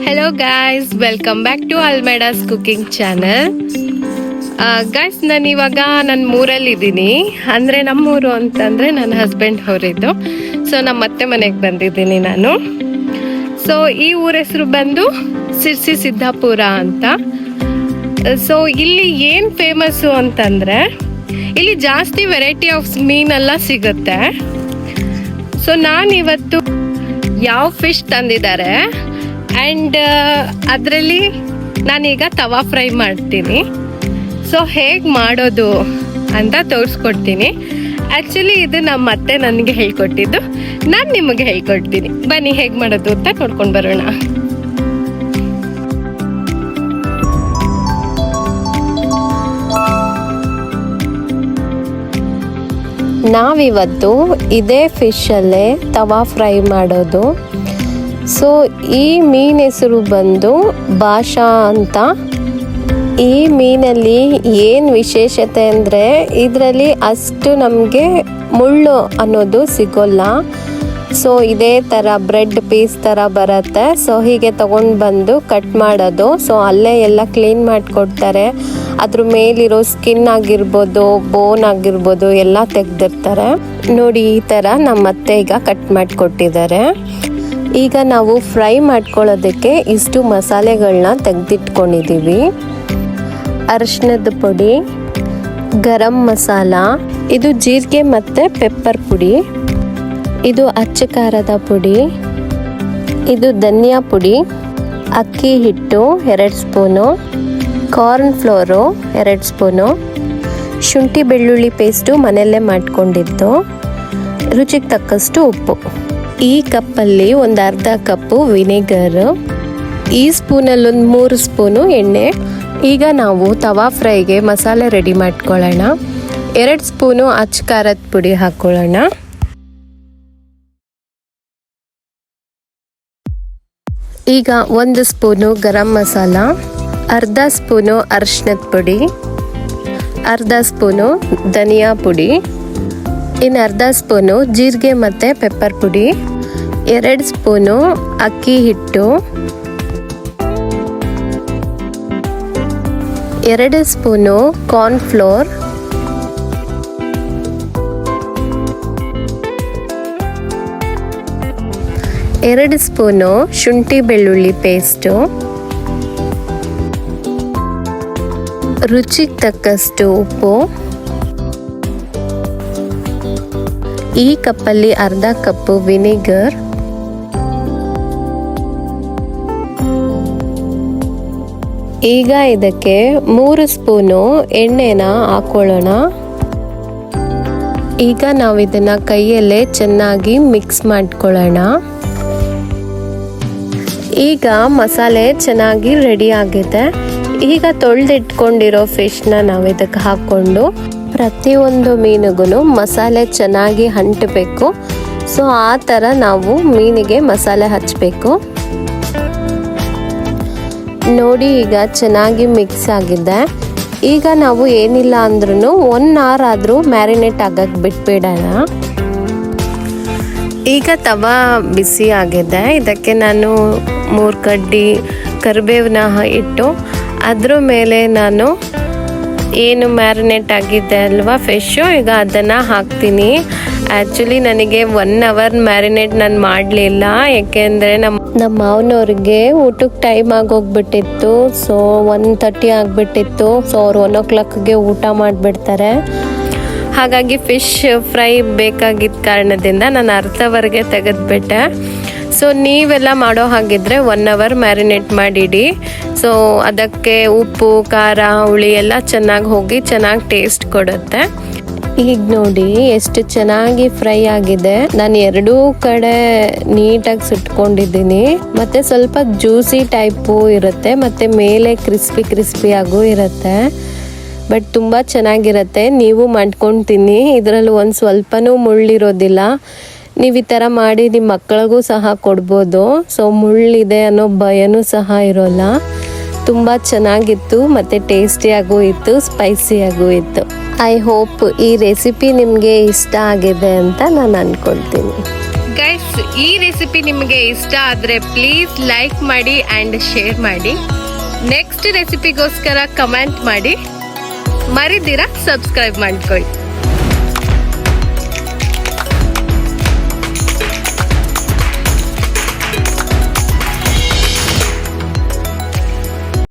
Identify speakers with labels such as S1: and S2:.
S1: Hello guys, welcome back to Almeida's cooking channel. Guys, ನಾನು ಇವಾಗ ನನ್ನ ಊರಲ್ಲಿದ್ದೀನಿ. ಅಂದರೆ ನಮ್ಮೂರು ಅಂತಂದರೆ ನನ್ನ ಹಸ್ಬೆಂಡ್ ಅವರಿದ್ದು. ಸೊ ನಮ್ಮ ಅತ್ತೆ ಮನೆಗೆ ಬಂದಿದ್ದೀನಿ ನಾನು. ಸೊ ಈ ಊರ ಹೆಸರು ಬಂದು ಸಿರ್ಸಿ ಸಿದ್ದಾಪುರ ಅಂತ. ಸೊ ಇಲ್ಲಿ ಏನು ಫೇಮಸ್ಸು ಅಂತಂದರೆ ಇಲ್ಲಿ ಜಾಸ್ತಿ ವೆರೈಟಿ ಆಫ್ ಮೀನೆಲ್ಲ ಸಿಗುತ್ತೆ. ಸೊ ನಾನಿವತ್ತು ಯಾವ ಫಿಶ್ ತಂದಿದ್ದಾರೆ ಆ್ಯಂಡ್ ಅದರಲ್ಲಿ ನಾನೀಗ ತವಾ ಫ್ರೈ ಮಾಡ್ತೀನಿ. ಸೊ ಹೇಗೆ ಮಾಡೋದು ಅಂತ ತೋರಿಸ್ಕೊಡ್ತೀನಿ. ಆ್ಯಕ್ಚುಲಿ ಇದು ನಮ್ಮ ಅತ್ತೆ ನನಗೆ ಹೇಳ್ಕೊಟ್ಟಿದ್ದು, ನಾನು ನಿಮಗೆ ಹೇಳ್ಕೊಡ್ತೀನಿ. ಬನ್ನಿ ಹೇಗೆ ಮಾಡೋದು ಅಂತ ನೋಡ್ಕೊಂಡು ಬರೋಣ. ನಾವಿವತ್ತು ಇದೇ ಫಿಶಲ್ಲೇ ತವಾ ಫ್ರೈ ಮಾಡೋದು. ಸೊ ಈ ಮೀನು ಹೆಸರು ಬಂದು ಭಾಷಾ ಅಂತ. ಈ ಮೀನಲ್ಲಿ ಏನು ವಿಶೇಷತೆ ಅಂದರೆ ಇದರಲ್ಲಿ ಅಷ್ಟು ನಮಗೆ ಮುಳ್ಳು ಅನ್ನೋದು ಸಿಗೋಲ್ಲ. ಸೊ ಇದೇ ಥರ ಬ್ರೆಡ್ ಪೀಸ್ ಥರ ಬರುತ್ತೆ. ಸೊ ಹೀಗೆ ತೊಗೊಂಡು ಬಂದು ಕಟ್ ಮಾಡೋದು. ಸೊ ಅಲ್ಲೇ ಎಲ್ಲ ಕ್ಲೀನ್ ಮಾಡಿಕೊಡ್ತಾರೆ. ಅದ್ರ ಮೇಲಿರೋ ಸ್ಕಿನ್ ಆಗಿರ್ಬೋದು, ಬೋನ್ ಆಗಿರ್ಬೋದು ಎಲ್ಲ ತೆಗೆದಿರ್ತಾರೆ. ನೋಡಿ, ಈ ಥರ ನಮ್ಮ ಅತ್ತೆ ಈಗ ಕಟ್ ಮಾಡಿಕೊಟ್ಟಿದ್ದಾರೆ. ಈಗ ನಾವು ಫ್ರೈ ಮಾಡ್ಕೊಳ್ಳೋದಕ್ಕೆ ಇಷ್ಟು ಮಸಾಲೆಗಳನ್ನ ತೆಗೆದಿಟ್ಕೊಂಡಿದ್ದೀವಿ. ಅರಿಶಿಣದ ಪುಡಿ, ಗರಂ ಮಸಾಲ, ಇದು ಜೀರಿಗೆ ಮತ್ತು ಪೆಪ್ಪರ್ ಪುಡಿ, ಇದು ಅಚ್ಚ ಖಾರದ ಪುಡಿ, ಇದು ಧನಿಯಾ ಪುಡಿ, ಅಕ್ಕಿ ಹಿಟ್ಟು 2 ಸ್ಪೂನು, ಕಾರ್ನ್ ಫ್ಲೋರು 2 ಸ್ಪೂನು, ಶುಂಠಿ ಬೆಳ್ಳುಳ್ಳಿ ಪೇಸ್ಟು ಮನೆಯಲ್ಲೇ ಮಾಡ್ಕೊಂಡಿದ್ದು, ರುಚಿಗೆ ತಕ್ಕಷ್ಟು ಉಪ್ಪು. ಈ ಕಪ್ಪಲ್ಲಿ ಒಂದು ಅರ್ಧ ಕಪ್ಪು ವಿನೆಗರ್, ಈ ಸ್ಪೂನಲ್ಲಿ ಒಂದು 3 ಸ್ಪೂನು ಎಣ್ಣೆ. ಈಗ ನಾವು ತವಾ ಫ್ರೈಗೆ ಮಸಾಲೆ ರೆಡಿ ಮಾಡ್ಕೊಳ್ಳೋಣ. 2 ಸ್ಪೂನು ಅಚ್ಚ ಖಾರದ ಪುಡಿ ಹಾಕ್ಕೊಳ್ಳೋಣ. ಈಗ 1 ಸ್ಪೂನು ಗರಂ ಮಸಾಲ, ಅರ್ಧ ಸ್ಪೂನು ಅರಿಶಿಣದ ಪುಡಿ, ಅರ್ಧ ಸ್ಪೂನು ಧನಿಯಾ ಪುಡಿ, ಇನ್ನು ಅರ್ಧ ಸ್ಪೂನು ಜೀರಿಗೆ ಮತ್ತು ಪೆಪ್ಪರ್ ಪುಡಿ, 2 ಸ್ಪೂನು ಅಕ್ಕಿ ಹಿಟ್ಟು, 2 ಸ್ಪೂನು ಕಾರ್ನ್ ಫ್ಲೋರ್, 2 ಸ್ಪೂನು ಶುಂಠಿ ಬೆಳ್ಳುಳ್ಳಿ ಪೇಸ್ಟು, ರುಚಿಗೆ ತಕ್ಕಷ್ಟು ಉಪ್ಪು. ಈ ಕಪ್ಪಲ್ಲಿ ಅರ್ಧ ಕಪ್ಪು ವಿನೆಗರ್, ಈಗ ಇದಕ್ಕೆ 3 ಸ್ಪೂನು ಎಣ್ಣೆನ ಹಾಕೊಳ್ಳೋಣ. ಈಗ ನಾವು ಇದನ್ನು ಕೈಯಲ್ಲೇ ಚೆನ್ನಾಗಿ ಮಿಕ್ಸ್ ಮಾಡ್ಕೊಳ್ಳೋಣ. ಈಗ ಮಸಾಲೆ ಚೆನ್ನಾಗಿ ರೆಡಿ ಆಗಿದೆ. ಈಗ ತೊಳೆದಿಟ್ಕೊಂಡಿರೋ ಫಿಶ್ನ ನಾವು ಇದಕ್ಕೆ ಹಾಕ್ಕೊಂಡು ಪ್ರತಿಯೊಂದು ಮೀನಿಗೂ ಮಸಾಲೆ ಚೆನ್ನಾಗಿ ಅಂಟಬೇಕು. ಸೊ ಆ ಥರ ನಾವು ಮೀನಿಗೆ ಮಸಾಲೆ ಹಚ್ಚಬೇಕು. ನೋಡಿ, ಈಗ ಚೆನ್ನಾಗಿ ಮಿಕ್ಸ್ ಆಗಿದೆ. ಈಗ ನಾವು ಏನಿಲ್ಲ ಅಂದ್ರೂ 1 ಅವರ್ ಆದರೂ ಮ್ಯಾರಿನೇಟ್ ಆಗಕ್ಕೆ ಬಿಟ್ಬಿಡೋಣ. ಈಗ ತವಾ ಬಿಸಿ ಆಗಿದೆ. ಇದಕ್ಕೆ ನಾನು 3 ಕಡ್ಡಿ ಕರಿಬೇವನ್ನ ಇಟ್ಟು ಅದ್ರ ಮೇಲೆ ನಾನು ಏನು ಮ್ಯಾರಿನೇಟ್ ಆಗಿದೆ ಅಲ್ವಾ ಫಿಶ್ಶು, ಈಗ ಅದನ್ನು ಹಾಕ್ತೀನಿ. ಆ್ಯಕ್ಚುಲಿ ನನಗೆ 1 ಅವರ್ ಮ್ಯಾರಿನೇಟ್ ನಾನು ಮಾಡಲಿಲ್ಲ, ಯಾಕೆಂದರೆ ನಮ್ಮ ಮಾವನವ್ರಿಗೆ ಊಟಕ್ಕೆ ಟೈಮ್ ಆಗೋಗ್ಬಿಟ್ಟಿತ್ತು. ಸೊ 1:30 ಆಗಿಬಿಟ್ಟಿತ್ತು. ಸೊ ಅವ್ರು 1 o'clockಗೆ ಊಟ ಮಾಡಿಬಿಡ್ತಾರೆ. ಹಾಗಾಗಿ ಫಿಶ್ ಫ್ರೈ ಬೇಕಾಗಿದ್ದ ಕಾರಣದಿಂದ ನಾನು ಅರ್ಧವರೆಗೆ ತೆಗೆದುಬಿಟ್ಟೆ. ಸೊ ನೀವೆಲ್ಲ ಮಾಡೋ ಹಾಗಿದ್ರೆ 1 ಅವರ್ ಮ್ಯಾರಿನೇಟ್ ಮಾಡಿಡಿ. ಸೊ ಅದಕ್ಕೆ ಉಪ್ಪು, ಖಾರ, ಹುಳಿ ಎಲ್ಲ ಚೆನ್ನಾಗಿ ಹೋಗಿ ಚೆನ್ನಾಗಿ ಟೇಸ್ಟ್ ಕೊಡುತ್ತೆ. ಈಗ ನೋಡಿ ಎಷ್ಟು ಚೆನ್ನಾಗಿ ಫ್ರೈ ಆಗಿದೆ. ನಾನು 2 ಕಡೆ ನೀಟಾಗಿ ಸುಟ್ಕೊಂಡಿದ್ದೀನಿ. ಮತ್ತು ಸ್ವಲ್ಪ ಜ್ಯೂಸಿ ಟೈಪು ಇರುತ್ತೆ, ಮತ್ತು ಮೇಲೆ ಕ್ರಿಸ್ಪಿಯಾಗೂ ಇರುತ್ತೆ. ಬಟ್ ತುಂಬ ಚೆನ್ನಾಗಿರುತ್ತೆ. ನೀವು ಮಾಡ್ಕೊಂಡು ತಿನ್ನಿ. ಇದರಲ್ಲಿ ಒಂದು ಸ್ವಲ್ಪನೂ ಮುಳ್ಳಿರೋದಿಲ್ಲ. ನೀವು ಈ ಥರ ಮಾಡಿ ನಿಮ್ಮ ಮಕ್ಕಳಿಗೂ ಸಹ ಕೊಡ್ಬೋದು. ಸೊ ಮುಳ್ಳಿದೆ ಅನ್ನೋ ಭಯನೂ ಸಹ ಇರೋಲ್ಲ. ತುಂಬ ಚೆನ್ನಾಗಿತ್ತು ಮತ್ತು ಟೇಸ್ಟಿಯಾಗೂ ಇತ್ತು, ಸ್ಪೈಸಿಯಾಗೂ ಇತ್ತು. ಐ ಹೋಪ್ ಈ ರೆಸಿಪಿ ನಿಮಗೆ ಇಷ್ಟ ಆಗಿದೆ ಅಂತ ನಾನು ಅಂದ್ಕೊಳ್ತೀನಿ. ಗೈಸ್, ಈ ರೆಸಿಪಿ ನಿಮಗೆ ಇಷ್ಟ ಆದರೆ ಪ್ಲೀಸ್ ಲೈಕ್ ಮಾಡಿ ಆ್ಯಂಡ್ ಶೇರ್ ಮಾಡಿ. ನೆಕ್ಸ್ಟ್ ರೆಸಿಪಿಗೋಸ್ಕರ ಕಮೆಂಟ್ ಮಾಡಿ, ಮರಿದಿರ ಸಬ್ಸ್ಕ್ರೈಬ್ ಮಾಡ್ಕೊಳ್ಳಿ.